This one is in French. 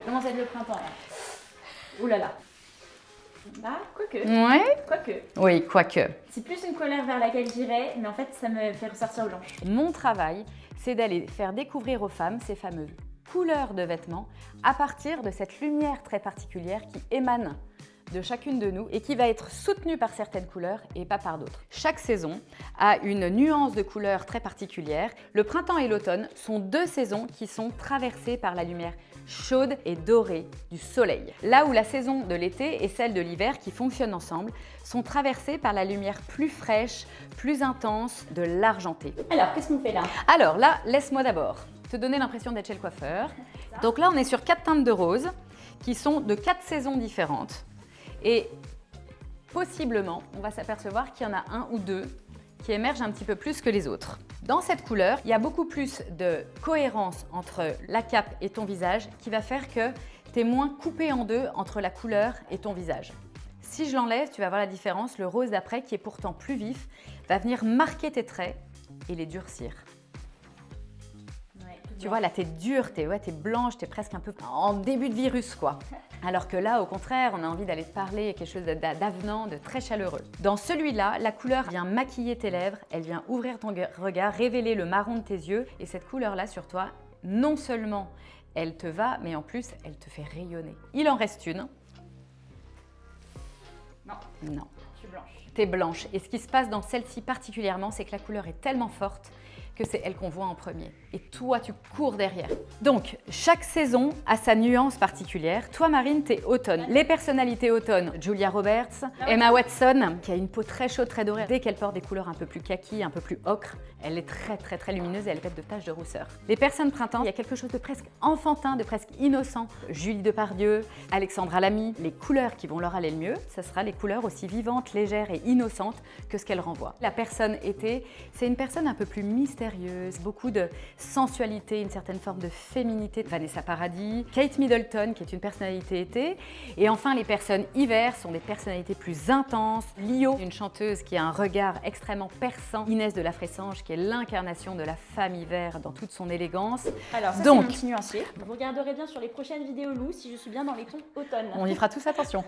Comment ça va être le printemps là? Ouh là là. Ah, quoique. Ouais. Quoique. Oui, quoique. C'est plus une couleur vers laquelle j'irais, mais en fait, ça me fait ressortir blanche. Mon travail, c'est d'aller faire découvrir aux femmes ces fameuses couleurs de vêtements à partir de cette lumière très particulière qui émane de chacune de nous et qui va être soutenue par certaines couleurs et pas par d'autres. Chaque saison a une nuance de couleurs très particulière. Le printemps et l'automne sont deux saisons qui sont traversées par la lumière chaude et dorée du soleil. Là où la saison de l'été et celle de l'hiver qui fonctionnent ensemble sont traversées par la lumière plus fraîche, plus intense de l'argenté. Alors, qu'est-ce qu'on fait là? Alors là, laisse-moi d'abord te donner l'impression d'être chez le coiffeur. Donc là, on est sur 4 teintes de rose qui sont de 4 saisons différentes. Et possiblement, on va s'apercevoir qu'il y en a un ou deux qui émergent un petit peu plus que les autres. Dans cette couleur, il y a beaucoup plus de cohérence entre la cape et ton visage qui va faire que tu es moins coupé en deux entre la couleur et ton visage. Si je l'enlève, tu vas voir la différence. Le rose d'après, qui est pourtant plus vif, va venir marquer tes traits et les durcir. Tu vois, là, t'es dure, t'es blanche, t'es presque un peu en début de virus, quoi. Alors que là, au contraire, on a envie d'aller te parler quelque chose d'avenant, de très chaleureux. Dans celui-là, la couleur vient maquiller tes lèvres, elle vient ouvrir ton regard, révéler le marron de tes yeux. Et cette couleur-là, sur toi, non seulement elle te va, mais en plus, elle te fait rayonner. Il en reste une. Non. Non. Je suis blanche. T'es blanche. Et ce qui se passe dans celle-ci particulièrement, c'est que la couleur est tellement forte que c'est elle qu'on voit en premier. Et toi, tu cours derrière. Donc, chaque saison a sa nuance particulière. Toi, Marine, t'es automne. Les personnalités automne, Julia Roberts, Emma Watson, qui a une peau très chaude, très dorée. Dès qu'elle porte des couleurs un peu plus kaki, un peu plus ocre, elle est très lumineuse et elle pète de taches de rousseur. Les personnes printemps, il y a quelque chose de presque enfantin, de presque innocent. Julie Depardieu, Alexandra Lamy. Les couleurs qui vont leur aller le mieux, ce sera les couleurs aussi vivantes, légères et innocentes que ce qu'elle renvoie. La personne été, c'est une personne un peu plus mystérieuse, beaucoup de sensualité, une certaine forme de féminité. Vanessa Paradis, Kate Middleton, qui est une personnalité été. Et enfin, les personnes hiver sont des personnalités plus intenses. Lio, une chanteuse qui a un regard extrêmement perçant. Inès de la Fressange, qui est l'incarnation de la femme hiver dans toute son élégance. Alors, ça, donc, c'est mon petit nuancier. Vous regarderez bien sur les prochaines vidéos Lou si je suis bien dans les tons automne. On y fera tous attention.